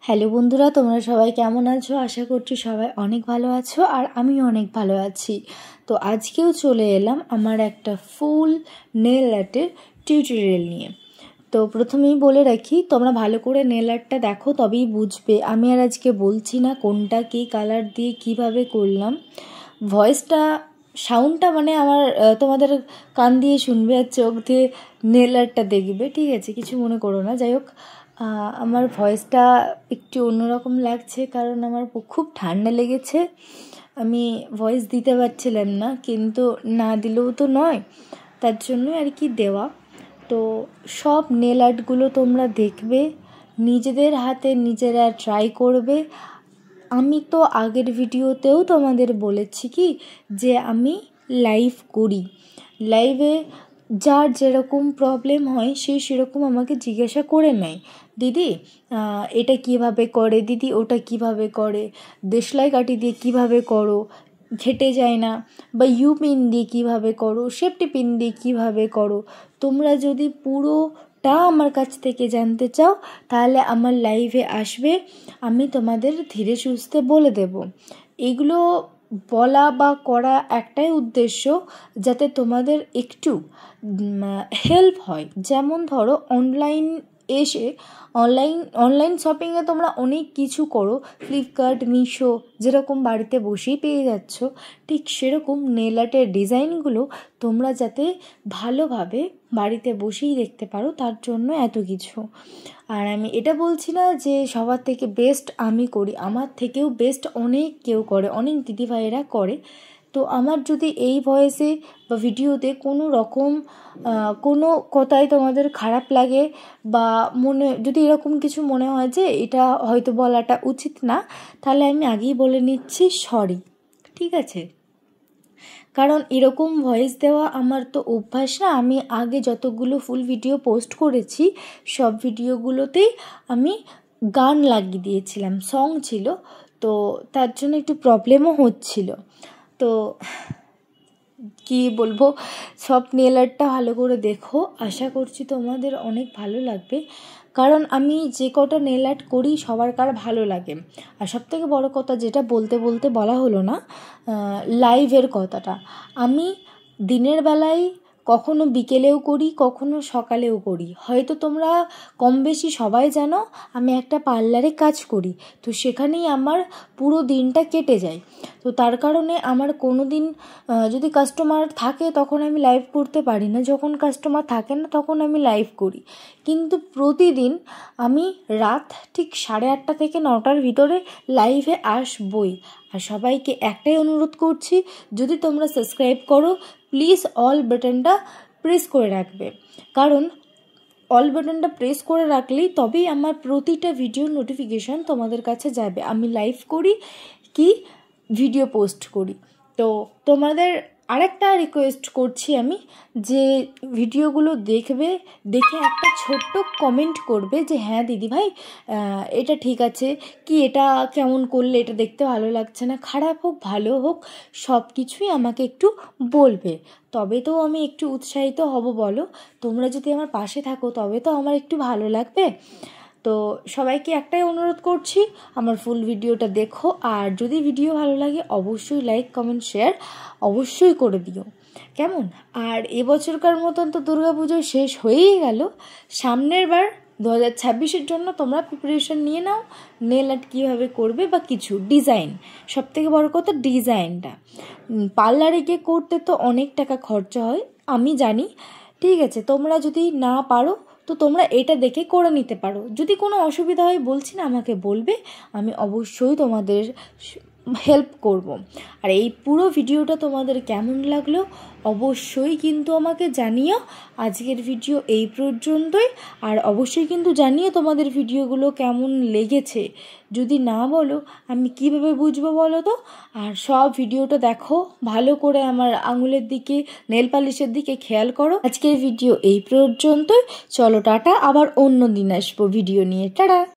Hello বন্ধুরা, তোমরা সবাই কেমন আছো? আশা করছি সবাই অনেক ভালো আছো আর আমিও অনেক ভালো আছি। তো আজকেও চলে এলাম আমার একটা ফুল নেল আর্টের টিউটোরিয়াল নিয়ে। তো প্রথমেই বলে রাখি, তোমরা ভালো করে নেল আর্টটা দেখো, তবেই বুঝবে। আমি আর আজকে বলছি না কোনটা কী কালার দিয়ে কিভাবে করলাম। ভয়েসটা সাউন্ডটা মানে আমার তোমাদের কান দিয়ে শুনবে আর চোখ দিয়ে নেল আর্টটা দেখবে, ঠিক আছে? কিছু মনে করো না। যাই হোক, আমার ভয়েসটা একটু অন্যরকম লাগছে কারণ আমার খুব ঠান্ডা লেগেছে। আমি ভয়েস দিতে পারছিলাম না, কিন্তু না দিলেও তো নয়, তার জন্যই আর কি দেওয়া। তো সব নেল আর্টগুলো তোমরা দেখবে, নিজেদের হাতে নিজেরা ট্রাই করবে। আমি তো আগের ভিডিওতেও তোমাদের বলেছি কি যে আমি লাইভ করি, লাইভে যার যেরকম প্রবলেম হয় সে সেরকম আমাকে জিজ্ঞাসা করে নেয়, দিদি এটা কিভাবে করে, দিদি ওটা কিভাবে করে, দেশলাই কাঠি দিয়ে কিভাবে করো, ঘেটে যায় না, বা ইউ পিন দিয়ে কীভাবে করো, সেফটি পিন দিয়ে কীভাবে করো। তোমরা যদি পুরোটা আমার কাছ থেকে জানতে চাও তাহলে আমার লাইভে আসবে, আমি তোমাদের ধীরে সুস্থে বলে দেব। এগুলো বলা বা করা একটাই উদ্দেশ্য, যাতে তোমাদের একটু হেল্প হয়। যেমন ধরো অনলাইন শপিংয়ে তোমরা অনেক কিছু করো, ফ্লিপকার্ট, মিশো, যেরকম বাড়িতে বসেই পেয়ে যাচ্ছ, ঠিক সেরকম নেল আর্টের ডিজাইনগুলো তোমরা যাতে ভালোভাবে বাড়িতে বসেই দেখতে পারো, তার জন্য এত কিছু। আর আমি এটা বলছি না যে সবার থেকে বেস্ট আমি করি, আমার থেকেও বেস্ট অনেক কেউ করে, অনেক দিদিভাইয়েরা করে। তো আমার যদি এই ভয়েসে বা ভিডিওতে কোনো রকম কোনো কথাই তোমাদের খারাপ লাগে বা যদি এরকম কিছু মনে হয় যে এটা হয়তো বলাটা উচিত না, তাহলে আমি আগেই বলে নিচ্ছি সরি, ঠিক আছে? কারণ এরকম ভয়েস দেওয়া আমার তো অভ্যাস না। আমি আগে যতগুলো ফুল ভিডিও পোস্ট করেছি সব ভিডিওগুলোতেই আমি গান লাগিয়ে দিয়েছিলাম, সং ছিল, তো তার জন্য একটু প্রবলেমও হচ্ছিল। তো কি বলবো, সব নেল আর্টটা ভালো করে দেখো, আশা করছি তোমাদের অনেক ভালো লাগবে। কারণ আমি যে কটা নেল আর্ট করি সবার কার ভালো লাগে। আর সবথেকে বড় কথা যেটা বলতে বলা হলো না, লাইভের কথাটা। আমি দিনের বেলায় কখনো বিকেলেও করি, কখনো সকালেও করি। হয়তো তোমরা কম বেশি সবাই জানো আমি একটা পার্লারে কাজ করি, তো সেখানেই আমার পুরো দিনটা কেটে যায়। তো তার কারণে আমার কোনো দিন যদি কাস্টমার থাকে তখন আমি লাইভ করতে পারি না, যখন কাস্টমার থাকে না তখন আমি লাইভ করি। কিন্তু প্রতিদিন আমি রাত ঠিক 8:30 থেকে 9টার ভিতরে লাইভে আসবই। আর সবাইকে একটাই অনুরোধ করছি, যদি তোমরা সাবস্ক্রাইব করো প্লিজ অল বাটনটা প্রেস করে রাখবে। কারণ অল বাটনটা প্রেস করে রাখলেই তবেই আমার প্রতিটা ভিডিওর নোটিফিকেশান তোমাদের কাছে যাবে, আমি লাইভ করি কি ভিডিও পোস্ট করি। তো তোমাদের আরেকটা রিকোয়েস্ট করছি আমি, যে ভিডিওগুলো দেখবে, দেখে একটা ছোট্ট কমেন্ট করবে যে হ্যাঁ দিদিভাই এটা ঠিক আছে, কি এটা কেমন করলে, এটা দেখতে ভালো লাগছে না, খারাপ হোক ভালো হোক সব কিছুই আমাকে একটু বলবে, তবে তো আমি একটু উৎসাহিত হব। বলো, তোমরা যদি আমার পাশে থাকো তবে তো আমার একটু ভালো লাগবে। তো সবাইকে একটাই অনুরোধ করছি, আমার ফুল ভিডিওটা দেখো, আর যদি ভিডিও ভালো লাগে অবশ্যই লাইক কমেন্ট শেয়ার অবশ্যই করে দিও, কেমন? আর এবছরকার মতন তো দুর্গাপুজো শেষ হয়েই গেল, সামনের বার 2026-এর জন্য তোমরা প্রিপারেশন নিয়ে নাও, নেল আর্ট কীভাবে করবে বা কিছু ডিজাইন, সবথেকে বড় কথা ডিজাইনটা। পার্লারে গিয়ে করতে তো অনেক টাকা খরচা হয়, আমি জানি, ঠিক আছে? তোমরা যদি না পারো তো তোমরা এটা দেখে করে নিতে পারো। যদি কোনো অসুবিধা হয় বলছি না, আমাকে বলবে, আমি অবশ্যই তোমাদের হেল্প করব। আর এই পুরো ভিডিওটা তোমাদের কেমন লাগলো অবশ্যই কিন্তু আমাকে জানিও। আজকের ভিডিও এই পর্যন্তই, আর অবশ্যই কিন্তু জানিও তোমাদের ভিডিওগুলো কেমন লেগেছে। যদি না বলো আমি কিভাবে বুঝবো বলো তো? আর সব ভিডিওটা দেখো ভালো করে, আমার আঙুলের দিকে, নেল পালিশের দিকে খেয়াল করো। আজকের ভিডিও এই পর্যন্তই, চলো টাটা, আবার অন্য দিন আসবো ভিডিও নিয়ে, টাটা।